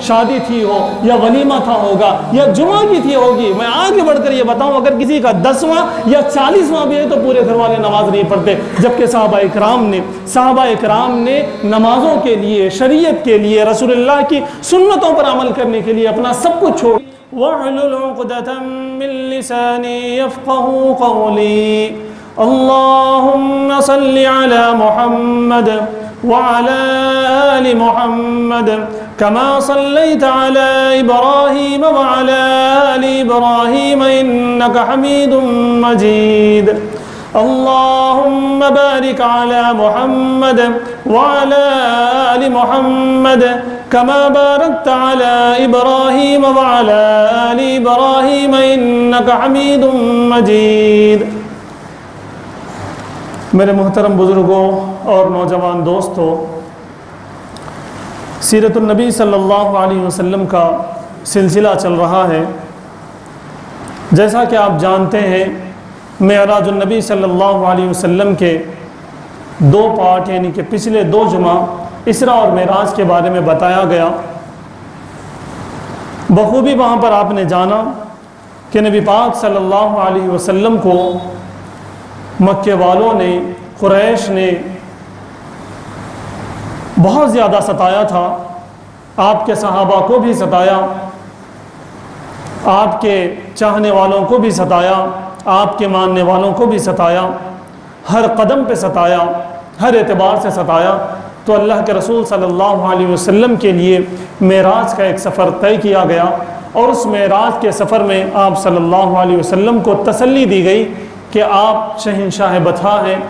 شادی تھی ہو یا ولیمہ تھا ہوگا یا جمعہ کی تھی ہوگی، میں آگے بڑھ کر یہ بتاؤں اگر کسی کا 10واں یا 40واں بھی ہے تو پورے گھر والے نماز نہیں پڑھتے، جبکہ صحابہ اکرام نے نمازوں کے لیے، شریعت کے لیے، رسول اللہ کی سنتوں پر عمل کرنے کے لیے اپنا سب کچھ چھوڑ وَاحْلُلْ عُقْدَةً مِّن لِّسَانِي يَفْقَهُوا قَوْلِي اللهم صل على محمد وعلى آل محمد كما صليت على إبراهيم وعلى آل إبراهيم إنك حميد مجيد اللهم بارك على محمد وعلى آل محمد كما باركت على إبراهيم وعلى آل إبراهيم إنك حميد مجيد۔ میرے محترم بزرگوں اور نوجوان دوستوں، سیرت النبی صلی اللہ علیہ وسلم کا سلسلہ چل رہا ہے۔ جیسا کہ آپ جانتے ہیں، معراج النبی صلی اللہ علیہ وسلم کے 2 پارٹ یعنی کہ پچھلے 2 جمعہ اسراء اور معراج کے بارے میں بتایا گیا۔ بخوبی وہاں پر آپ نے جانا کہ نبی پاک صلی اللہ علیہ وسلم کو مکے والوں نے، قریش نے بہت زیادہ ستایا تھا، آپ کے صحابہ کو بھی ستایا، آپ کے چاہنے والوں کو بھی ستایا، آپ کے ماننے والوں کو بھی ستایا، ہر قدم پہ ستایا، ہر اعتبار سے ستایا۔ تو اللہ کے رسول صلی اللہ علیہ وسلم کے لیے معراج کا ایک سفر طے کیا گیا، اور اس معراج کے سفر میں آپ صلی اللہ علیہ وسلم کو تسلی دی گئی کہ آپ شہنشاہ بطحا ہیں،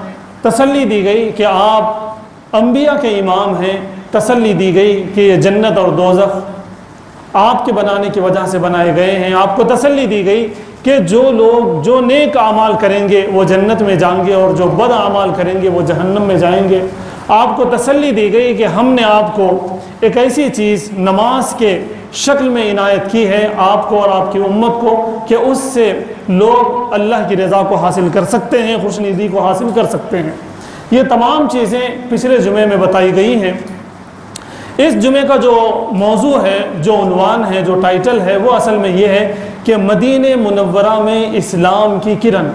تسلی دی گئی کہ آپ انبیاء کے امام ہیں، تسلی دی گئی کہ یہ جنت اور دوزخ آپ کے بنانے کی وجہ سے بنائے گئے ہیں، آپ کو تسلی دی گئی کہ جو لوگ جو نیک اعمال کریں گے وہ جنت میں جائیں گے اور جو بد اعمال کریں گے وہ جہنم میں جائیں گے۔ آپ کو تسلی دی گئی کہ ہم نے آپ کو ایک ایسی چیز نماز کے شکل میں عنایت کی ہے، آپ کو اور آپ کی امت کو، کہ اس سے لوگ اللہ کی رضا کو حاصل کر سکتے ہیں، خوشنودی کو حاصل کر سکتے ہیں۔ یہ تمام چیزیں پچھلے جمعے میں بتائی گئی ہیں۔ اس جمعے کا جو موضوع ہے، جو عنوان ہے، جو ٹائٹل ہے، وہ اصل میں یہ ہے کہ مدینہ منورہ میں اسلام کی کرن۔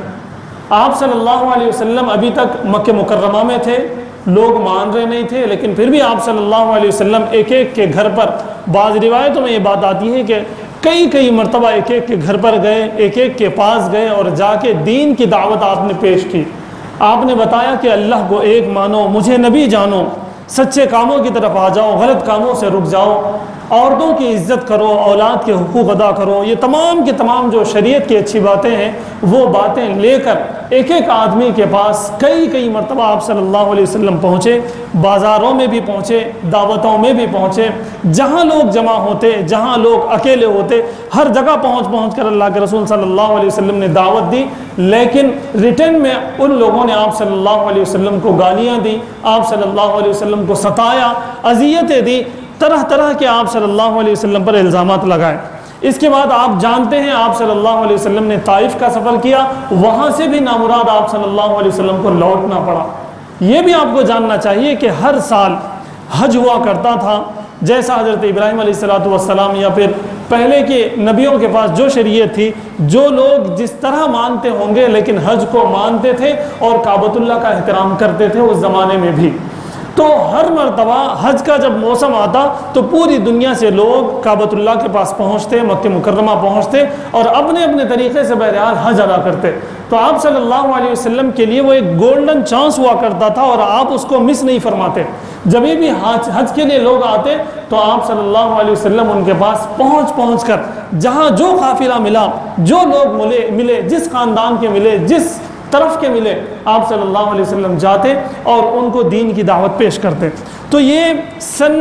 آپ صلی اللہ علیہ وسلم ابھی تک مکہ مکرمہ میں تھے، لوگ مان رہے نہیں تھے، لیکن پھر بھی آپ صلی اللہ علیہ وسلم ایک ایک کے گھر پر، بعض روایتوں میں یہ بات آتی ہے کہ کئی مرتبہ ایک ایک کے گھر پر گئے، ایک ایک کے پاس گئے اور جا کے دین کی دعوت آپ نے پیش کی۔ آپ نے بتایا کہ اللہ کو ایک مانو، مجھے نبی جانو، سچے کاموں کی طرف آ جاؤ، غلط کاموں سے رک جاؤ، عورتوں کی عزت کرو، اولاد کے حقوق ادا کرو۔ یہ تمام کے تمام جو شریعت کی اچھی باتیں ہیں وہ باتیں لے کر ایک ایک آدمی کے پاس کئی مرتبہ آپ صلی اللہ علیہ وسلم پہنچے، بازاروں میں بھی پہنچے، دعوتوں میں بھی پہنچے، جہاں لوگ جمع ہوتے، جہاں لوگ اکیلے ہوتے، ہر جگہ پہنچ کر اللہ کے رسول صلی اللہ علیہ وسلم نے دعوت دی۔ لیکن ریٹرن میں ان لوگوں نے آپ صلی اللہ علیہ وسلم کو گالیاں دی، آپ صلی اللہ علیہ وسلم کو ستایا، اذیتیں دی، طرح کے آپ صلی اللہ علیہ وسلم پر الزامات لگائے۔ اس کے بعد آپ جانتے ہیں آپ صلی اللہ علیہ وسلم نے طائف کا سفر کیا، وہاں سے بھی نامراد آپ صلی اللہ علیہ وسلم کو لوٹنا پڑا۔ یہ بھی آپ کو جاننا چاہیے کہ ہر سال حج ہوا کرتا تھا، جیسا حضرت ابراہیم علیہ السلام یا پھر پہلے کے نبیوں کے پاس جو شریعت تھی، جو لوگ جس طرح مانتے ہوں گے لیکن حج کو مانتے تھے اور کعبۃ اللہ کا احترام کرتے تھے اس زمانے میں بھی۔ تو ہر مرتبہ حج کا جب موسم آتا تو پوری دنیا سے لوگ کعبۃ اللہ کے پاس پہنچتے، مکہ مکرمہ پہنچتے اور اپنے طریقے سے بہرحال حج ادا کرتے۔ تو آپ صلی اللہ علیہ وسلم کے لیے وہ ایک گولڈن چانس ہوا کرتا تھا اور آپ اس کو مس نہیں فرماتے۔ جب بھی حج کے لیے لوگ آتے تو آپ صلی اللہ علیہ وسلم ان کے پاس پہنچ کر جہاں جو قافلہ ملا، جو لوگ ملے، جس خاندان کے ملے، جس طرف کے ملے، آپ صلی اللہ علیہ وسلم جاتے اور ان کو دین کی دعوت پیش کرتے۔ تو یہ سن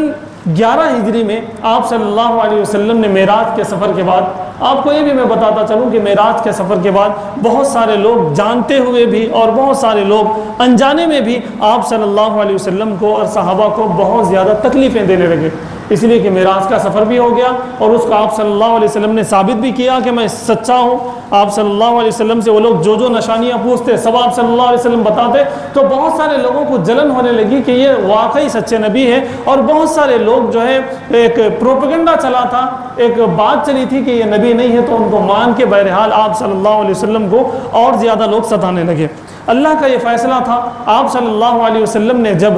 11 ہجری میں آپ صلی اللہ علیہ وسلم نے معراج کے سفر کے بعد، آپ کو یہ بھی میں بتاتا چلوں کہ معراج کے سفر کے بعد بہت سارے لوگ جانتے ہوئے بھی اور بہت سارے لوگ انجانے میں بھی آپ صلی اللہ علیہ وسلم کو اور صحابہ کو بہت زیادہ تکلیفیں دینے لگے۔ اس لیے کہ معراج کا سفر بھی ہو گیا اور اس کو آپ صلی اللہ علیہ وسلم نے ثابت بھی کیا کہ میں سچا ہوں۔ آپ صلی اللہ علیہ وسلم سے وہ لوگ جو جو نشانیاں پوچھتے سب آپ صلی اللہ علیہ وسلم بتاتے، تو بہت سارے لوگوں کو جلن ہونے لگی کہ یہ واقعی سچے نبی ہے، اور بہت سارے لوگ جو ہے ایک پروپیگنڈا چلا تھا، ایک بات چلی تھی کہ یہ نبی نہیں ہے، تو ان کو مان کے بہرحال آپ صلی اللہ علیہ وسلم کو اور زیادہ لوگ ستانے لگے۔ اللہ کا یہ فیصلہ تھا، آپ صلی اللہ علیہ وسلم نے جب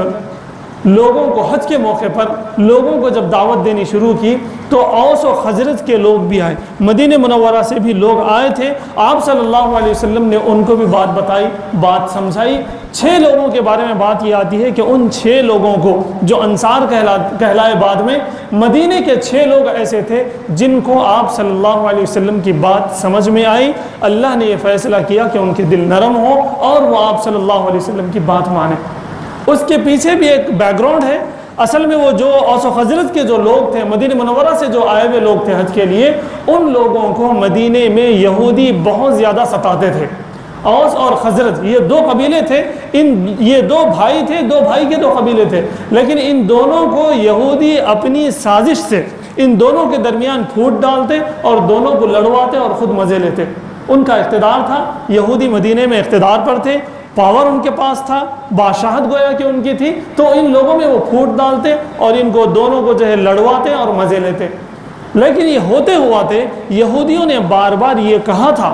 لوگوں کو حج کے موقع پر لوگوں کو جب دعوت دینی شروع کی تو اوس و خزرج کے لوگ بھی آئے، مدینہ منورہ سے بھی لوگ آئے تھے۔ آپ صلی اللہ علیہ وسلم نے ان کو بھی بات بتائی، بات سمجھائی۔ 6 لوگوں کے بارے میں بات یہ آتی ہے کہ ان 6 لوگوں کو جو انصار کہلائے بعد میں، مدینہ کے 6 لوگ ایسے تھے جن کو آپ صلی اللہ علیہ وسلم کی بات سمجھ میں آئی۔ اللہ نے یہ فیصلہ کیا کہ ان کے دل نرم ہو اور وہ آپ صلی اللہ علیہ وسلم کی بات مانیں۔ اس کے پیچھے بھی ایک بیک گراؤنڈ ہے۔ اصل میں وہ جو اوس و خزرج کے جو لوگ تھے، مدینہ منورہ سے جو آئے ہوئے لوگ تھے حج کے لیے، ان لوگوں کو مدینہ میں یہودی بہت زیادہ ستاتے تھے۔ اوس اور خزرج یہ 2 قبیلے تھے، یہ 2 بھائی تھے، 2 بھائی کے 2 قبیلے تھے، لیکن ان دونوں کو یہودی اپنی سازش سے ان دونوں کے درمیان پھوٹ ڈالتے اور دونوں کو لڑواتے اور خود مزے لیتے۔ ان کا اقتدار تھا، یہودی مدینہ میں اقتدار پر تھے، پاور ان کے پاس تھا، بادشاہت گویا کہ ان کی تھی، تو ان لوگوں میں وہ پھوٹ ڈالتے اور ان کو دونوں کو جو ہے لڑواتے اور مزے لیتے۔ لیکن یہ ہوتے ہوا تھے، یہودیوں نے بار بار یہ کہا تھا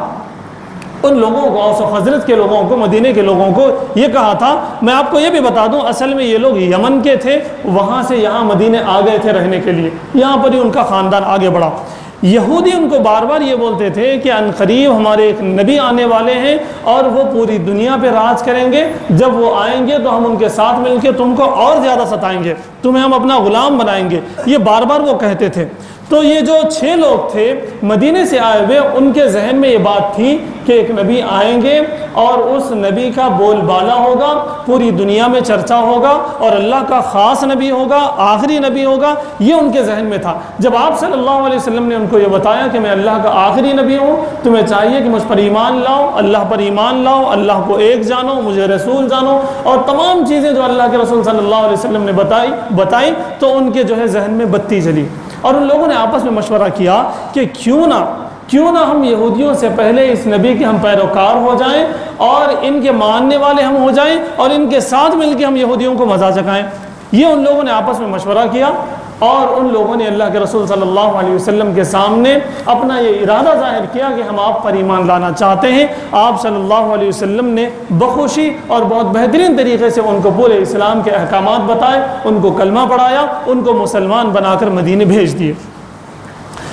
ان لوگوں کو، اوس و خزرج کے لوگوں کو، مدینہ کے لوگوں کو یہ کہا تھا۔ میں آپ کو یہ بھی بتا دوں، اصل میں یہ لوگ یمن کے تھے، وہاں سے یہاں مدینہ آ گئے تھے رہنے کے لیے، یہاں پر ہی ان کا خاندان آگے بڑھا۔ یہودی ان کو بار بار یہ بولتے تھے کہ عنقریب ہمارے ایک نبی آنے والے ہیں اور وہ پوری دنیا پہ راج کریں گے، جب وہ آئیں گے تو ہم ان کے ساتھ مل کے تم کو اور زیادہ ستائیں گے، تمہیں ہم اپنا غلام بنائیں گے، یہ بار بار وہ کہتے تھے۔ تو یہ جو 6 لوگ تھے مدینے سے آئے ہوئے، ان کے ذہن میں یہ بات تھی کہ ایک نبی آئیں گے اور اس نبی کا بول بالا ہوگا، پوری دنیا میں چرچا ہوگا اور اللہ کا خاص نبی ہوگا، آخری نبی ہوگا، یہ ان کے ذہن میں تھا۔ جب آپ صلی اللہ علیہ وسلم نے ان کو یہ بتایا کہ میں اللہ کا آخری نبی ہوں، تمہیں چاہیے کہ مجھ پر ایمان لاؤ، اللہ پر ایمان لاؤ، اللہ کو ایک جانو، مجھے رسول جانو، اور تمام چیزیں جو اللہ کے رسول صلی اللہ علیہ وسلم نے بتائی تو ان کے جو ہے ذہن میں بتی جلی، اور ان لوگوں نے آپس میں مشورہ کیا کہ کیوں نہ ہم یہودیوں سے پہلے اس نبی کے ہم پیروکار ہو جائیں اور ان کے ماننے والے ہم ہو جائیں اور ان کے ساتھ مل کے ہم یہودیوں کو مزہ چکھائیں۔ یہ ان لوگوں نے آپس میں مشورہ کیا اور ان لوگوں نے اللہ کے رسول صلی اللہ علیہ وسلم کے سامنے اپنا یہ ارادہ ظاہر کیا کہ ہم آپ پر ایمان لانا چاہتے ہیں۔ آپ صلی اللہ علیہ وسلم نے بخوشی اور بہت بہترین طریقے سے ان کو پورے اسلام کے احکامات بتائے، ان کو کلمہ پڑھایا، ان کو مسلمان بنا کر مدینے بھیج دیے۔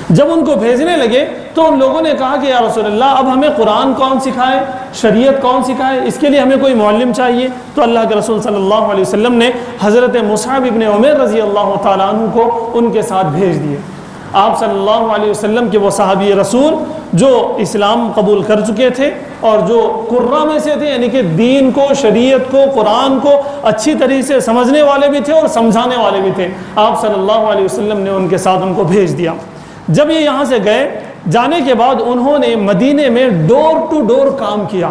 جب ان کو بھیجنے لگے تو ان لوگوں نے کہا کہ یا رسول اللہ اب ہمیں قرآن کون سکھائے، شریعت کون سکھائے، اس کے لیے ہمیں کوئی معلم چاہیے۔ تو اللہ کے رسول صلی اللہ علیہ وسلم نے حضرت مصعب ابن عمیر رضی اللہ تعالیٰ عنہ کو ان کے ساتھ بھیج دیے۔ آپ صلی اللہ علیہ وسلم کے وہ صحابی رسول جو اسلام قبول کر چکے تھے اور جو قرہ میں سے تھے، یعنی کہ دین کو، شریعت کو، قرآن کو اچھی طریقے سے سمجھنے والے بھی تھے اور سمجھانے والے بھی تھے، آپ صلی اللہ علیہ وسلم نے ان کے ساتھ ان کو بھیج دیا۔ جب یہ یہاں سے گئے، جانے کے بعد انہوں نے مدینے میں ڈور ٹو ڈور کام کیا،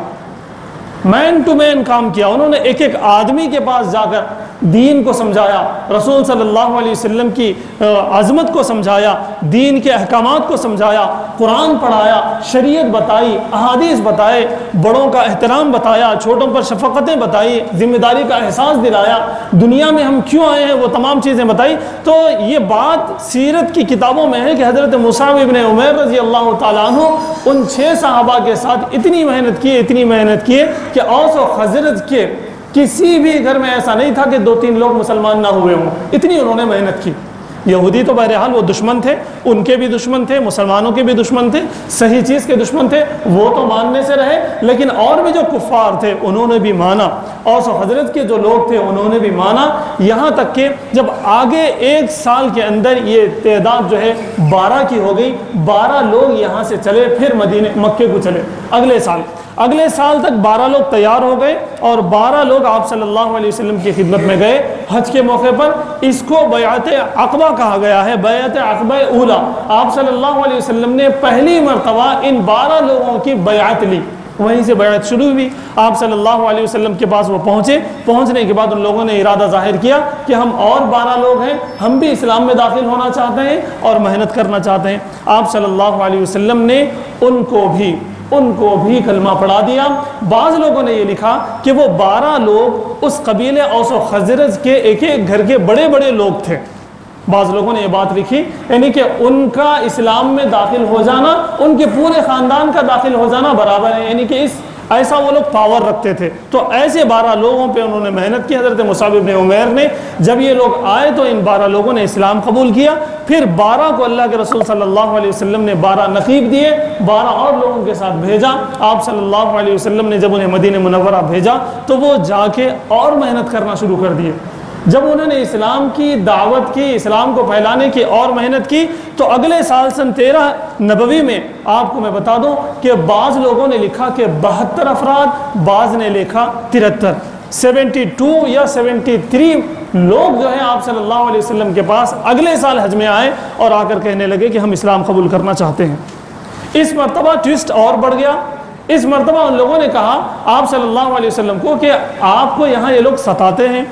مین ٹو مین کام کیا۔ انہوں نے ایک ایک آدمی کے پاس جا کر دین کو سمجھایا، رسول صلی اللہ علیہ وسلم کی عظمت کو سمجھایا، دین کے احکامات کو سمجھایا، قرآن پڑھایا، شریعت بتائی، احادیث بتائے، بڑوں کا احترام بتایا، چھوٹوں پر شفقتیں بتائی، ذمہ داری کا احساس دلایا، دنیا میں ہم کیوں آئے ہیں وہ تمام چیزیں بتائی۔ تو یہ بات سیرت کی کتابوں میں ہے کہ حضرت مصعب ابن عمیر رضی اللہ تعالیٰ عنہ ان 6 صحابہ کے ساتھ اتنی محنت کیے کہ اوس و خزرج کے کسی بھی گھر میں ایسا نہیں تھا کہ 2-3 لوگ مسلمان نہ ہوئے ہوں، اتنی انہوں نے محنت کی۔ یہودی تو بہرحال وہ دشمن تھے، ان کے بھی دشمن تھے، مسلمانوں کے بھی دشمن تھے، صحیح چیز کے دشمن تھے، وہ تو ماننے سے رہے، لیکن اور بھی جو کفار تھے انہوں نے بھی مانا، اوس و خزرج کے جو لوگ تھے انہوں نے بھی مانا، یہاں تک کہ جب آگے 1 سال کے اندر یہ تعداد جو ہے 12 کی ہو گئی، 12 لوگ یہاں سے چلے، پھر مکے کو چلے۔ اگلے سال تک 12 لوگ تیار ہو گئے اور 12 لوگ آپ صلی اللہ علیہ وسلم کی خدمت میں گئے حج کے موقع پر۔ اس کو بیعت عقبہ کہا گیا ہے، بیعت عقبہ اولا۔ آپ صلی اللہ علیہ وسلم نے پہلی مرتبہ ان 12 لوگوں کی بیعت لی، وہیں سے بیعت شروع ہوئی. آپ صلی اللہ علیہ وسلم کے پاس وہ پہنچے. پہنچنے کے بعد ان لوگوں نے ارادہ ظاہر کیا کہ ہم اور 12 لوگ ہیں, ہم بھی اسلام میں داخل ہونا چاہتے ہیں اور محنت کرنا چاہتے ہیں. آپ صلی اللہ علیہ وسلم نے ان کو بھی کلمہ پڑھا دیا. بعض لوگوں نے یہ لکھا کہ وہ 12 لوگ اس قبیلے اوس و خزرج کے ایک ایک گھر کے بڑے بڑے لوگ تھے. بعض لوگوں نے یہ بات لکھی یعنی کہ ان کا اسلام میں داخل ہو جانا ان کے پورے خاندان کا داخل ہو جانا برابر ہے, یعنی کہ ایسا وہ لوگ پاور رکھتے تھے. تو ایسے 12 لوگوں پہ انہوں نے محنت کی. حضرت مصعب بن عمیر نے جب یہ لوگ آئے تو ان 12 لوگوں نے اسلام قبول کیا. پھر 12 کو اللہ کے رسول صلی اللہ علیہ وسلم نے 12 نقیب دیے, 12 اور لوگوں کے ساتھ بھیجا. آپ صلی اللہ علیہ وسلم نے جب انہیں مدینہ منورہ بھیجا تو وہ جا کے اور محنت کرنا شروع کر دیے. جب انہوں نے اسلام کی دعوت کی, اسلام کو پھیلانے کی اور محنت کی, تو اگلے سال سن 13 نبوی میں آپ کو میں بتا دوں کہ بعض لوگوں نے لکھا کہ 72 افراد, بعض نے لکھا 73, 72 یا 73 لوگ جو ہیں آپ صلی اللہ علیہ وسلم کے پاس اگلے سال حج میں آئے اور آ کر کہنے لگے کہ ہم اسلام قبول کرنا چاہتے ہیں. اس مرتبہ ٹوسٹ اور بڑھ گیا. اس مرتبہ ان لوگوں نے کہا آپ صلی اللہ علیہ وسلم کو کہ آپ کو یہاں یہ لوگ ستاتے ہیں,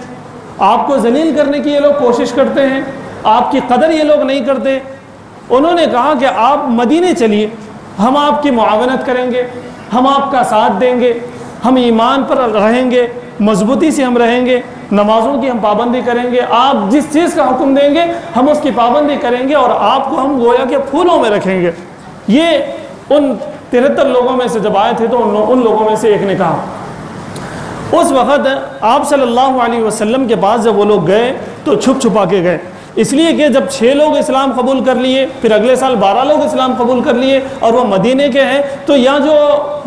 آپ کو ذلیل کرنے کی یہ لوگ کوشش کرتے ہیں, آپ کی قدر یہ لوگ نہیں کرتے. انہوں نے کہا کہ آپ مدینے چلیے, ہم آپ کی معاونت کریں گے, ہم آپ کا ساتھ دیں گے, ہم ایمان پر رہیں گے, مضبوطی سے ہم رہیں گے, نمازوں کی ہم پابندی کریں گے, آپ جس چیز کا حکم دیں گے ہم اس کی پابندی کریں گے اور آپ کو ہم گویا کے پھولوں میں رکھیں گے. یہ ان 73 لوگوں میں سے جب آئے تھے تو ان لوگوں میں سے ایک نے کہا. اس وقت آپ صلی اللہ علیہ وسلم کے پاس جب وہ لوگ گئے تو چھپ چھپا کے گئے, اس لیے کہ جب 6 لوگ اسلام قبول کر لیے, پھر اگلے سال 12 لوگ اسلام قبول کر لیے اور وہ مدینے کے ہیں, تو یہاں جو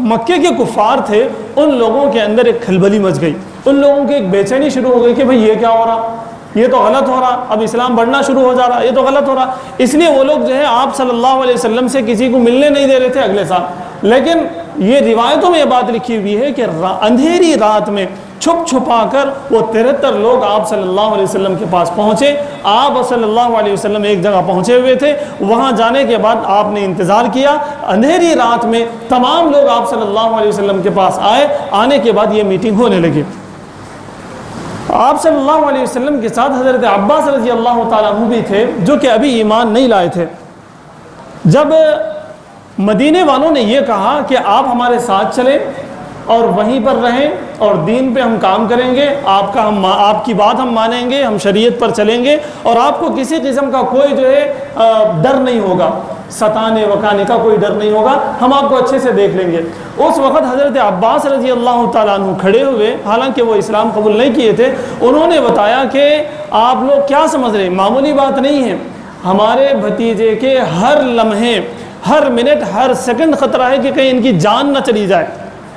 مکے کے کفار تھے ان لوگوں کے اندر ایک کھلبلی مچ گئی. ان لوگوں کی ایک بے چینی شروع ہو گئی کہ بھئی یہ کیا ہو رہا, یہ تو غلط ہو رہا, اب اسلام بڑھنا شروع ہو جا رہا, یہ تو غلط ہو رہا. اس لیے وہ لوگ جو ہے آپ صلی اللہ علیہ وسلم سے کسی کو ملنے نہیں دے رہے تھے اگلے سال. لیکن یہ روایتوں میں یہ بات لکھی ہوئی ہے کہ اندھیری رات میں چھپ چھپا کر وہ 73 لوگ آپ صلی اللہ علیہ وسلم کے پاس پہنچے. آپ صلی اللہ علیہ وسلم ایک جگہ پہنچے ہوئے تھے, وہاں جانے کے بعد آپ نے انتظار کیا. اندھیری رات میں تمام لوگ آپ صلی اللہ علیہ وسلم کے پاس آئے. آنے کے بعد یہ میٹنگ ہونے لگی. آپ صلی اللہ علیہ وسلم کے ساتھ حضرت عباس رضی اللہ تعالیٰ عنہ بھی تھے جو کہ ابھی ایمان نہیں لائے تھے. جب مدینے والوں نے یہ کہا کہ آپ ہمارے ساتھ چلیں اور وہیں پر رہیں اور دین پہ ہم کام کریں گے, آپ کی بات ہم مانیں گے, ہم شریعت پر چلیں گے اور آپ کو کسی قسم کا کوئی جو ہے ڈر نہیں ہوگا, ستانے وکانے کا کوئی ڈر نہیں ہوگا, ہم آپ کو اچھے سے دیکھ لیں گے. اس وقت حضرت عباس رضی اللہ تعالیٰ عنہ کھڑے ہوئے, حالانکہ وہ اسلام قبول نہیں کیے تھے. انہوں نے بتایا کہ آپ لوگ کیا سمجھ رہے ہیں, معمولی بات نہیں ہے. ہمارے بھتیجے کے ہر لمحے, ہر منٹ, ہر سیکنڈ خطرہ ہے کہ کہیں ان کی جان نہ چلی جائے.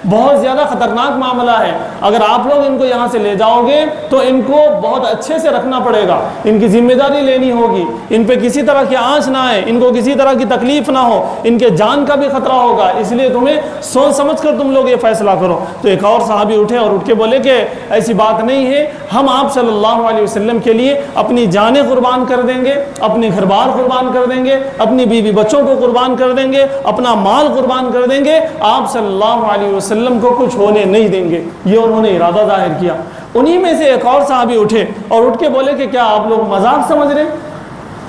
بہت زیادہ خطرناک معاملہ ہے. اگر آپ لوگ ان کو یہاں سے لے جاؤ گے تو ان کو بہت اچھے سے رکھنا پڑے گا, ان کی ذمہ داری لینی ہوگی, ان پہ کسی طرح کی آنچ نہ آئے, ان کو کسی طرح کی تکلیف نہ ہو, ان کے جان کا بھی خطرہ ہوگا, اس لیے تمہیں سوچ سمجھ کر تم لوگ یہ فیصلہ کرو. تو ایک اور صحابی اٹھے اور اٹھ کے بولے کہ ایسی بات نہیں ہے, ہم آپ صلی اللہ علیہ وسلم کے لیے اپنی جانیں قربان کر دیں گے, اپنے گھر بار قربان کر دیں گے, اپنی بیوی بچوں کو قربان کر دیں گے, اپنا مال قربان کر دیں گے, آپ صلی اللہ علیہ وسلم کو کچھ ہونے نہیں دیں گے. یہ انہوں نے ارادہ ظاہر کیا. انہی میں سے ایک اور صحابی اٹھے اور اٹھ کے بولے کہ کیا آپ لوگ مذاق سمجھ رہے ہیں؟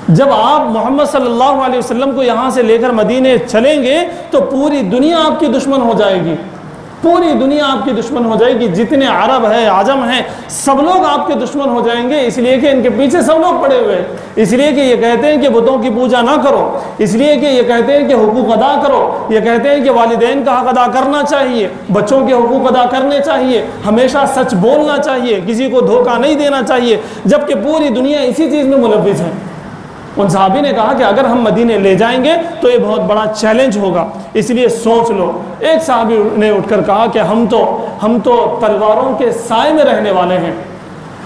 جب آپ محمد صلی اللہ علیہ وسلم کو یہاں سے لے کر مدینے چلیں گے تو پوری دنیا آپ کی دشمن ہو جائے گی, پوری دنیا آپ کی دشمن ہو جائے گی. جتنے عرب ہیں, عجم ہیں, سب لوگ آپ کے دشمن ہو جائیں گے, اس لیے کہ ان کے پیچھے سب لوگ پڑے ہوئے ہیں, اس لیے کہ یہ کہتے ہیں کہ بتوں کی پوجا نہ کرو, اس لیے کہ یہ کہتے ہیں کہ حقوق ادا کرو, یہ کہتے ہیں کہ والدین کا حق ادا کرنا چاہیے, بچوں کے حقوق ادا کرنے چاہیے, ہمیشہ سچ بولنا چاہیے, کسی کو دھوکہ نہیں دینا چاہیے, جبکہ پوری دنیا اسی چیز میں ملوث ہے. ان صحابی نے کہا کہ اگر ہم مدینے لے جائیں گے تو یہ بہت بڑا چیلنج ہوگا, اس لیے سوچ لو. ایک صحابی نے اٹھ کر کہا کہ ہم تو تلواروں کے سائے میں رہنے والے ہیں,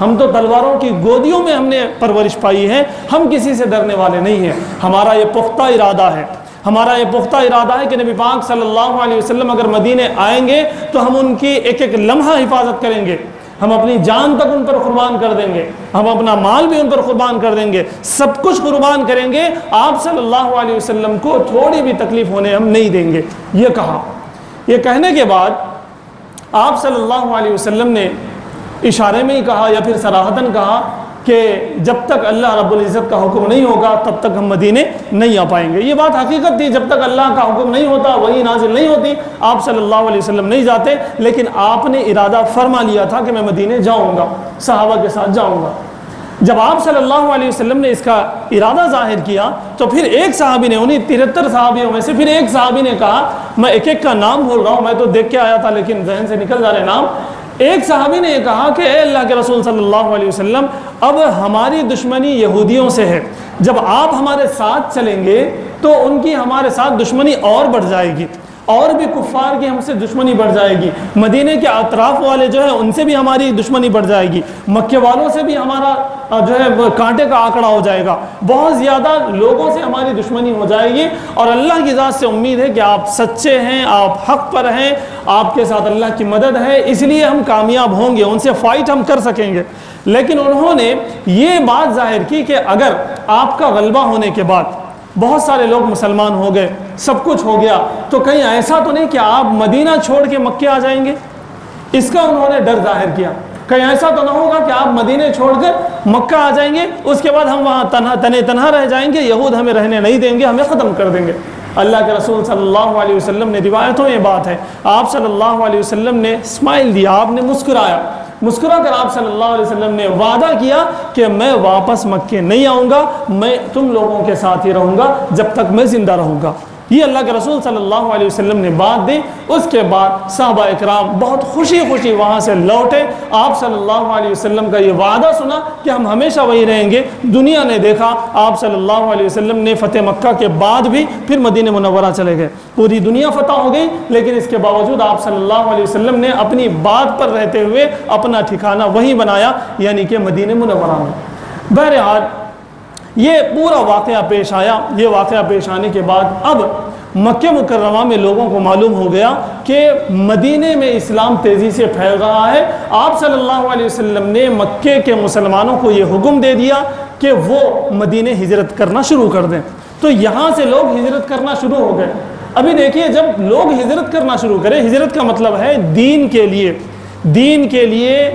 ہم تو تلواروں کی گودیوں میں ہم نے پرورش پائی ہے, ہم کسی سے ڈرنے والے نہیں ہیں. ہمارا یہ پختہ ارادہ ہے, ہمارا یہ پختہ ارادہ ہے کہ نبی پاک صلی اللہ علیہ وسلم اگر مدینے آئیں گے تو ہم ان کی ایک ایک لمحہ حفاظت کریں گے, ہم اپنی جان تک ان پر قربان کر دیں گے, ہم اپنا مال بھی ان پر قربان کر دیں گے, سب کچھ قربان کریں گے, آپ صلی اللہ علیہ وسلم کو تھوڑی بھی تکلیف ہونے ہم نہیں دیں گے. یہ کہا. یہ کہنے کے بعد آپ صلی اللہ علیہ وسلم نے اشارے میں ہی کہا یا پھر صراحتاً کہا کہ جب تک اللہ رب العزت کا حکم نہیں ہوگا تب تک ہم مدینے نہیں آ پائیں گے۔ یہ بات حقیقت تھی، جب تک اللہ کا حکم نہیں ہوتا، وحی نازل نہیں ہوتی، آپ صلی اللہ علیہ وسلم نہیں جاتے، لیکن آپ نے ارادہ فرما لیا تھا کہ میں مدینے جاؤں گا، صحابہ کے ساتھ جاؤں گا۔ جب آپ صلی اللہ علیہ وسلم نے اس کا ارادہ ظاہر کیا تو پھر ایک صحابی نے، انہیں 73 صحابیوں میں سے پھر ایک صحابی نے کہا، میں ایک ایک کا نام بھول رہا ہوں، میں تو دیکھ کے آیا تھا لیکن ذہن سے نکل جا رہے نام۔ ایک صحابی نے یہ کہا کہ اے اللہ کے رسول صلی اللہ علیہ وسلم، اب ہماری دشمنی یہودیوں سے ہے، جب آپ ہمارے ساتھ چلیں گے تو ان کی ہمارے ساتھ دشمنی اور بڑھ جائے گی، اور بھی کفار کی ہم سے دشمنی بڑھ جائے گی، مدینے کے اطراف والے جو ہیں ان سے بھی ہماری دشمنی بڑھ جائے گی، مکے والوں سے بھی ہمارا جو ہے کانٹے کا آنکڑا ہو جائے گا، بہت زیادہ لوگوں سے ہماری دشمنی ہو جائے گی، اور اللہ کی ذات سے امید ہے کہ آپ سچے ہیں، آپ حق پر ہیں، آپ کے ساتھ اللہ کی مدد ہے، اس لیے ہم کامیاب ہوں گے، ان سے فائٹ ہم کر سکیں گے۔ لیکن انہوں نے یہ بات ظاہر کی کہ اگر آپ کا غلبہ ہونے کے بعد بہت سارے لوگ مسلمان ہو گئے، سب کچھ ہو گیا، تو کہیں ایسا تو نہیں کہ آپ مدینہ چھوڑ کے مکے آ جائیں گے؟ اس کا انہوں نے ڈر ظاہر کیا، کہیں ایسا تو نہ ہوگا کہ آپ مدینہ چھوڑ کر مکہ آ جائیں گے، اس کے بعد ہم وہاں تنہا رہ جائیں گے، یہود ہمیں رہنے نہیں دیں گے، ہمیں ختم کر دیں گے۔ اللہ کے رسول صلی اللہ علیہ وسلم نے، روایتوں یہ بات ہے، آپ صلی اللہ علیہ وسلم نے اسمائل دیا، آپ نے مسکرایا، مسکرا کر آپ صلی اللہ علیہ وسلم نے وعدہ کیا کہ میں واپس مکے نہیں آؤں گا، میں تم لوگوں کے ساتھ ہی رہوں گا جب تک میں زندہ رہوں گا۔ یہ اللہ کے رسول صلی اللہ علیہ وسلم نے بات دی۔ اس کے بعد صحابہ اکرام بہت خوشی خوشی وہاں سے لوٹے، آپ صلی اللہ علیہ وسلم کا یہ وعدہ سنا کہ ہم ہمیشہ وہی رہیں گے۔ دنیا نے دیکھا آپ صلی اللہ علیہ وسلم نے فتح مکہ کے بعد بھی پھر مدینہ منورہ چلے گئے، پوری دنیا فتح ہو گئی، لیکن اس کے باوجود آپ صلی اللہ علیہ وسلم نے اپنی بات پر رہتے ہوئے اپنا ٹھکانہ وہیں بنایا، یعنی کہ مدینہ منورہ میں۔ بہرحال یہ پورا واقعہ پیش آیا۔ یہ واقعہ پیش آنے کے بعد اب مکہ مکرمہ میں لوگوں کو معلوم ہو گیا کہ مدینے میں اسلام تیزی سے پھیل رہا ہے۔ آپ صلی اللہ علیہ وسلم نے مکے کے مسلمانوں کو یہ حکم دے دیا کہ وہ مدینے ہجرت کرنا شروع کر دیں، تو یہاں سے لوگ ہجرت کرنا شروع ہو گئے۔ ابھی دیکھیے، جب لوگ ہجرت کرنا شروع کریں، ہجرت کا مطلب ہے دین کے لیے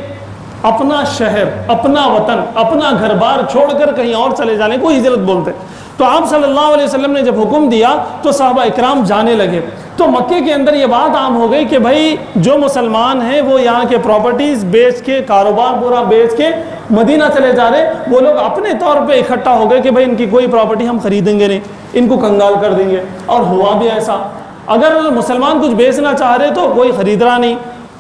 اپنا شہر، اپنا وطن، اپنا گھر بار چھوڑ کر کہیں اور چلے جانے کو ہجرت بولتے۔ تو آپ صلی اللہ علیہ وسلم نے جب حکم دیا تو صحابہ اکرام جانے لگے۔ تو مکے کے اندر یہ بات عام ہو گئی کہ بھائی جو مسلمان ہیں وہ یہاں کے پراپرٹیز بیچ کے، کاروبار پورا بیچ کے مدینہ چلے جا رہے۔ وہ لوگ اپنے طور پہ اکٹھا ہو گئے کہ بھائی ان کی کوئی پراپرٹی ہم خریدیں گے نہیں، ان کو کنگال کر دیں گے۔ اور ہوا بھی ایسا، اگر مسلمان کچھ بیچنا چاہ رہے تو کوئی خرید رہا نہیں،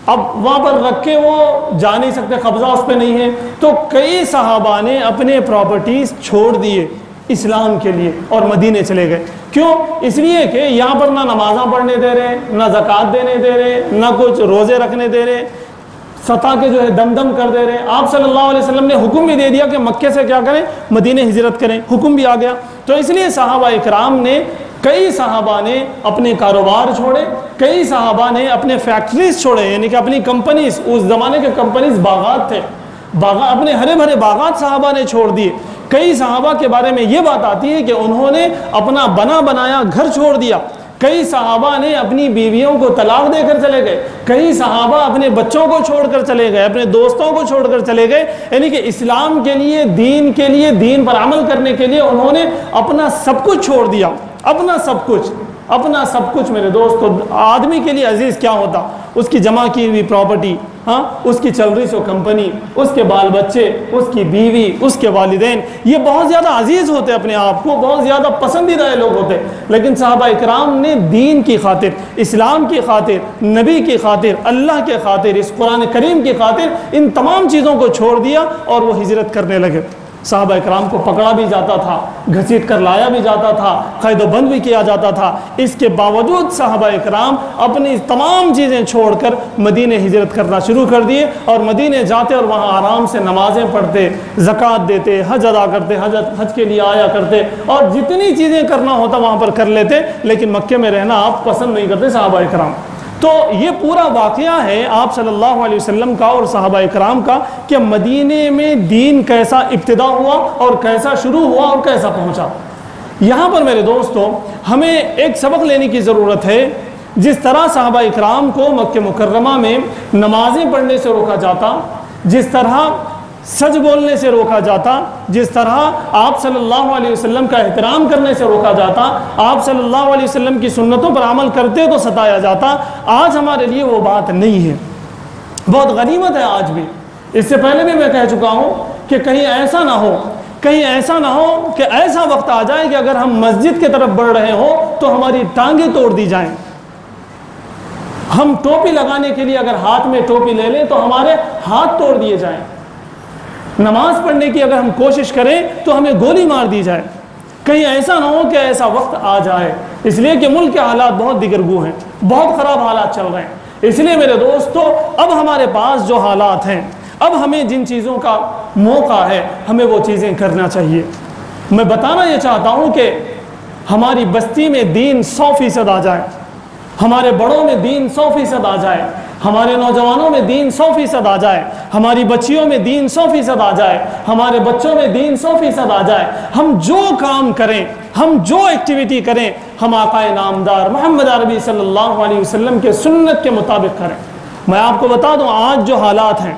اب وہاں پر رکھ کے وہ جا نہیں سکتے، قبضہ اس پہ نہیں ہے۔ تو کئی صحابہ نے اپنے پراپرٹیز چھوڑ دیے اسلام کے لیے اور مدینے چلے گئے۔ کیوں؟ اس لیے کہ یہاں پر نہ نمازاں پڑھنے دے رہے، نہ زکوٰۃ دینے دے رہے، نہ کچھ روزے رکھنے دے رہے، ستا کے جو ہے دم دم کر دے رہے۔ آپ صلی اللہ علیہ وسلم نے حکم بھی دے دیا کہ مکے سے کیا کریں، مدینے ہجرت کریں، حکم بھی آ گیا۔ تو اس لیے صحابہ اکرام نے، کئی صحابہ نے اپنے کاروبار چھوڑے، کئی صحابہ نے اپنے فیکٹریز چھوڑے، یعنی کہ اپنی کمپنیز، اس زمانے کے کمپنیز باغات تھے، اپنے ہرے بھرے باغات صحابہ نے چھوڑ دیے۔ کئی صحابہ کے بارے میں یہ بات آتی ہے کہ انہوں نے اپنا بنا بنایا گھر چھوڑ دیا، کئی صحابہ نے اپنی بیویوں کو طلاق دے کر چلے گئے، کئی صحابہ اپنے بچوں کو چھوڑ کر چلے گئے، اپنے دوستوں کو چھوڑ کر چلے گئے، یعنی کہ اسلام کے لیے، دین پر عمل کرنے کے لیے انہوں نے اپنا سب کچھ چھوڑ دیا، اپنا سب کچھ میرے دوستو۔ آدمی کے لیے عزیز کیا ہوتا؟ اس کی جمع کی ہوئی پراپرٹی، اس کی چل رہی سو کمپنی، اس کے بال بچے، اس کی بیوی، اس کے والدین، یہ بہت زیادہ عزیز ہوتے، اپنے آپ کو بہت زیادہ پسندیدہ لوگ ہوتے۔ لیکن صحابہ اکرام نے دین کی خاطر، اسلام کی خاطر، نبی کی خاطر، اللہ کے خاطر، اس قرآن کریم کی خاطر ان تمام چیزوں کو چھوڑ دیا اور وہ ہجرت کرنے لگے۔ صحابہ اکرام کو پکڑا بھی جاتا تھا، گھسیٹ کر لایا بھی جاتا تھا، قید و بند بھی کیا جاتا تھا۔ اس کے باوجود صحابہ اکرام اپنی تمام چیزیں چھوڑ کر مدینے ہجرت کرنا شروع کر دیے، اور مدینے جاتے اور وہاں آرام سے نمازیں پڑھتے، زکوٰۃ دیتے، حج ادا کرتے، حج کے لیے آیا کرتے، اور جتنی چیزیں کرنا ہوتا وہاں پر کر لیتے، لیکن مکے میں رہنا آپ پسند نہیں کرتے صحابہ اکرام۔ تو یہ پورا واقعہ ہے آپ صلی اللہ علیہ وسلم کا اور صحابہ اکرام کا کہ مدینے میں دین کیسا ابتدا ہوا اور کیسا شروع ہوا اور کیسا پہنچا۔ یہاں پر میرے دوستو ہمیں ایک سبق لینے کی ضرورت ہے۔ جس طرح صحابہ اکرام کو مکہ مکرمہ میں نمازیں پڑھنے سے روکا جاتا، جس طرح سچ بولنے سے روکا جاتا، جس طرح آپ صلی اللہ علیہ وسلم کا احترام کرنے سے روکا جاتا، آپ صلی اللہ علیہ وسلم کی سنتوں پر عمل کرتے تو ستایا جاتا، آج ہمارے لیے وہ بات نہیں ہے۔ بہت غنیمت ہے آج بھی۔ اس سے پہلے بھی میں کہہ چکا ہوں کہ کہیں ایسا نہ ہو کہ ایسا وقت آ جائے کہ اگر ہم مسجد کی طرف بڑھ رہے ہوں تو ہماری ٹانگیں توڑ دی جائیں۔ ہم ٹوپی لگانے کے لیے اگر ہاتھ میں ٹوپی لے لیں تو ہمارے ہاتھ توڑ دیے جائیں۔ نماز پڑھنے کی اگر ہم کوشش کریں تو ہمیں گولی مار دی جائے۔ کہیں ایسا نہ ہو کہ ایسا وقت آ جائے، اس لیے کہ ملک کے حالات بہت دیگرگو ہیں، بہت خراب حالات چل رہے ہیں۔ اس لیے میرے دوستو، اب ہمارے پاس جو حالات ہیں، اب ہمیں جن چیزوں کا موقع ہے ہمیں وہ چیزیں کرنا چاہیے۔ میں بتانا یہ چاہتا ہوں کہ ہماری بستی میں دین 100% آ جائے، ہمارے بڑوں میں دین 100% آ جائے، ہمارے نوجوانوں میں دین 100% آ جائے، ہماری بچیوں میں دین 100% آ جائے، ہمارے بچوں میں دین 100% آ جائے۔ ہم جو کام کریں، ہم جو ایکٹیویٹی کریں، ہم آقا نامدار محمد عربی صلی اللہ علیہ وسلم کے سنت کے مطابق کریں۔ میں آپ کو بتا دوں، آج جو حالات ہیں،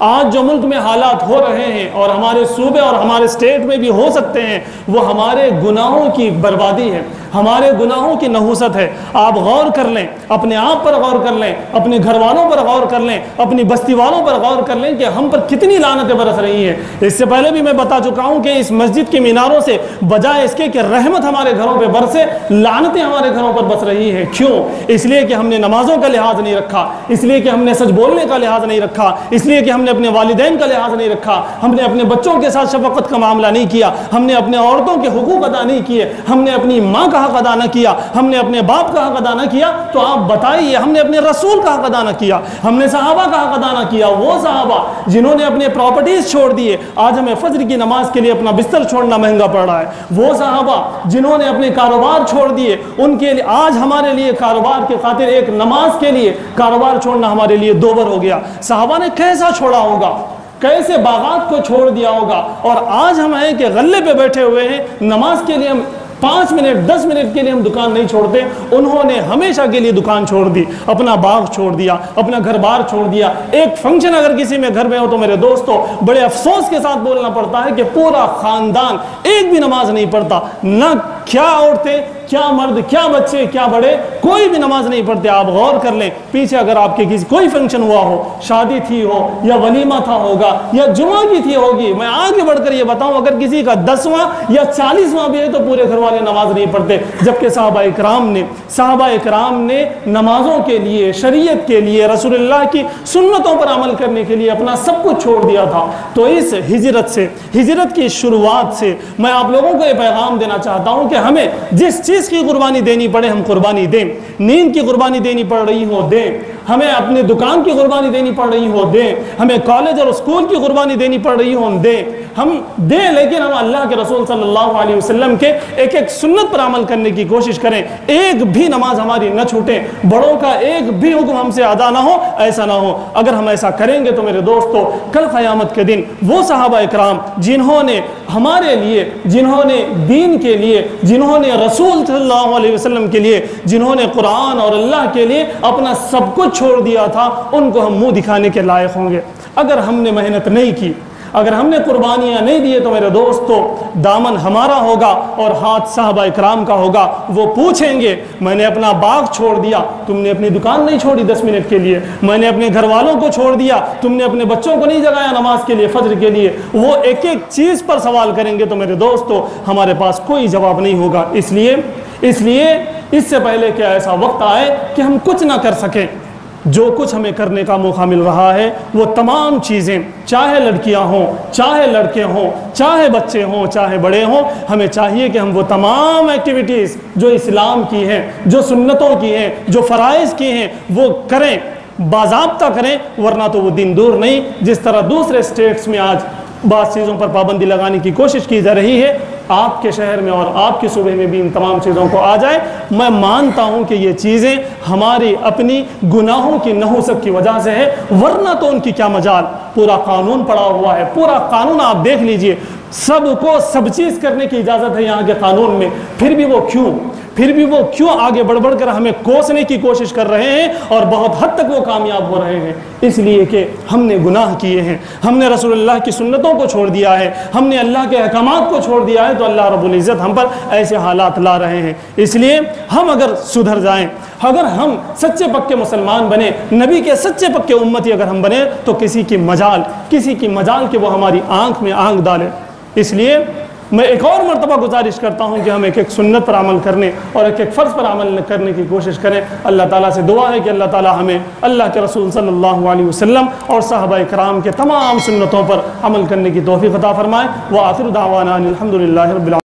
آج جو ملک میں حالات ہو رہے ہیں اور ہمارے صوبے اور ہمارے اسٹیٹ میں بھی ہو سکتے ہیں، وہ ہمارے گناہوں کی بربادی ہے، ہمارے گناہوں کی نحوست ہے۔ آپ غور کر لیں، اپنے آپ پر غور کر لیں، اپنے گھر والوں پر غور کر لیں، اپنی بستی والوں پر غور کر لیں کہ ہم پر کتنی لعنتیں برس رہی ہیں۔ اس سے پہلے بھی میں بتا چکا ہوں کہ اس مسجد کے میناروں سے بجائے اس کے کہ رحمت ہمارے گھروں پہ برسے، لعنتیں ہمارے گھروں پر برس رہی ہیں۔ کیوں؟ اس لیے کہ ہم نے نمازوں کا لحاظ نہیں رکھا، اس لیے کہ ہم نے سچ بولنے کا لحاظ نہیں رکھا، اس لیے کہ ہم نے اپنے والدین کا لحاظ نہیں رکھا، ہم نے اپنے بچوں کے ساتھ شفقت کا معاملہ نہیں کیا، ہم نے اپنے عورتوں کے حقوق ادا نہیں کیے، ہم نے اپنی ماں کا حق ادا نہ کیا، ہم نے اپنے باپ کا حق ادا نہ کیا۔ تو آپ بتائیے، ہم نے اپنے رسول کا حق ادا نہ کیا، ہم نے صحابہ کا حق ادا نہ کیا۔ وہ صحابہ جنہوں نے اپنے پراپرٹیز چھوڑ دیے، آج ہمیں فجر کی نماز کے لیے اپنا بستر چھوڑنا مہنگا پڑ رہا ہے۔ وہ صحابہ جنہوں نے اپنے کاروبار چھوڑ دیے، ان کے لیے آج ہمارے لیے کاروبار کی خاطر ایک نماز کے لیے کاروبار چھوڑنا ہمارے لیے دوبر ہو گیا۔ صحابہ نے کیسا چھوڑا ہوگا، کیسے باغات کو چھوڑ دیا ہوگا، اور آج ہم ہیں کہ غلے پہ بیٹھے ہوئے ہیں، نماز کے لیے ہم 5 منٹ 10 منٹ کے لیے ہم دکان نہیں چھوڑتے۔ انہوں نے ہمیشہ کے لیے دکان چھوڑ دی، اپنا باغ چھوڑ دیا، اپنا گھر بار چھوڑ دیا۔ ایک فنکشن اگر کسی میں گھر میں ہو تو میرے دوستو بڑے افسوس کے ساتھ بولنا پڑتا ہے کہ پورا خاندان ایک بھی نماز نہیں پڑھتا، نہ کیا عورتیں، کیا مرد، کیا بچے، کیا بڑے، کوئی بھی نماز نہیں پڑھتے۔ آپ غور کر لیں، پیچھے اگر آپ کے کسی کوئی فنکشن ہوا ہو، شادی تھی ہو یا ولیمہ تھا ہوگا یا جمعہ کی تھی ہوگی، میں آگے بڑھ کر یہ بتاؤں اگر کسی کا 10واں یا 40واں بھی ہے تو پورے گھر والے نماز نہیں پڑھتے۔ جبکہ صحابہ اکرام نے نمازوں کے لیے، شریعت کے لیے، رسول اللہ کی سنتوں پر عمل کرنے کے لیے اپنا سب کچھ چھوڑ دیا تھا۔ تو اس ہجرت کی شروعات سے میں آپ لوگوں کو یہ پیغام دینا چاہتا ہوں کہ ہمیں جس چیز کی قربانی دینی پڑے ہم قربانی دیں۔ نیند کی قربانی دینی پڑ رہی ہو دیں، ہمیں اپنے دکان کی قربانی دینی پڑ رہی ہو دیں، ہمیں کالج اور اسکول کی قربانی دینی پڑ رہی ہو ہم دیں، لیکن ہم اللہ کے رسول صلی اللہ علیہ وسلم کے ایک ایک سنت پر عمل کرنے کی کوشش کریں۔ ایک بھی نماز ہماری نہ چھوٹے، بڑوں کا ایک بھی حکم ہم سے ادا نہ ہو، ایسا نہ ہو۔ اگر ہم ایسا کریں گے تو میرے دوستو کل قیامت کے دن وہ صحابہ اکرام جنہوں نے ہمارے لیے، جنہوں نے دین کے لیے، جنہوں نے رسول صلی اللہ علیہ وسلم کے لیے، جنہوں نے قرآن اور اللہ کے لیے اپنا سب کچھ چھوڑ دیا تھا، ان کو ہم منہ دکھانے کے لائق ہوں گے۔ اگر ہم نے محنت نہیں کی، اگر ہم نے قربانیاں نہیں دیے تو میرے دوستو دامن ہمارا ہوگا اور ہاتھ صحابہ اکرام کا ہوگا۔ وہ پوچھیں گے میں نے اپنا باغ چھوڑ دیا، تم نے اپنی دکان نہیں چھوڑی 10 منٹ کے لیے، میں نے اپنے گھر والوں کو چھوڑ دیا، تم نے اپنے بچوں کو نہیں جگایا نماز کے لیے، فجر کے لیے۔ وہ ایک ایک چیز پر سوال کریں گے تو میرے دوستو ہمارے پاس کوئی جواب نہیں ہوگا۔ اس لیے اس سے پہلے کہ ایسا وقت آئے کہ ہم کچھ نہ کر سکیں، جو کچھ ہمیں کرنے کا موقع مل رہا ہے وہ تمام چیزیں، چاہے لڑکیاں ہوں، چاہے لڑکے ہوں، چاہے بچے ہوں، چاہے بڑے ہوں، ہمیں چاہیے کہ ہم وہ تمام ایکٹیویٹیز جو اسلام کی ہیں، جو سنتوں کی ہیں، جو فرائض کی ہیں، وہ کریں، باضابطہ کریں، ورنہ تو وہ دن دور نہیں۔ جس طرح دوسرے اسٹیٹس میں آج بعض چیزوں پر پابندی لگانے کی کوشش کی جا رہی ہے، آپ کے شہر میں اور آپ کے صوبے میں بھی ان تمام چیزوں کو آ جائے۔ میں مانتا ہوں کہ یہ چیزیں ہماری اپنی گناہوں کی نحوست کی وجہ سے ہے، ورنہ تو ان کی کیا مجال۔ پورا قانون پڑا ہوا ہے، پورا قانون آپ دیکھ لیجئے، سب کو سب چیز کرنے کی اجازت ہے یہاں کے قانون میں، پھر بھی وہ کیوں آگے بڑھ کر ہمیں کوسنے کی کوشش کر رہے ہیں اور بہت حد تک وہ کامیاب ہو رہے ہیں؟ اس لیے کہ ہم نے گناہ کیے ہیں، ہم نے رسول اللہ کی سنتوں کو چھوڑ دیا ہے، ہم نے اللہ کے احکامات کو چھوڑ دیا ہے، تو اللہ رب العزت ہم پر ایسے حالات لا رہے ہیں۔ اس لیے ہم اگر سدھر جائیں، اگر ہم سچے پکے مسلمان بنے، نبی کے سچے پکے امتی اگر ہم بنے، تو کسی کی مجال کہ وہ ہماری آنکھ میں آنکھ ڈالے۔ اس لیے میں ایک اور مرتبہ گزارش کرتا ہوں کہ ہم ایک سنت پر عمل کرنے اور ایک فرض پر عمل کرنے کی کوشش کریں۔ اللہ تعالیٰ سے دعا ہے کہ اللہ تعالیٰ ہمیں اللہ کے رسول صلی اللہ علیہ وسلم اور صحابہ کرام کے تمام سنتوں پر عمل کرنے کی توفیق عطا فرمائے۔ وآخر دعوانا الحمد للہ رب العالمین۔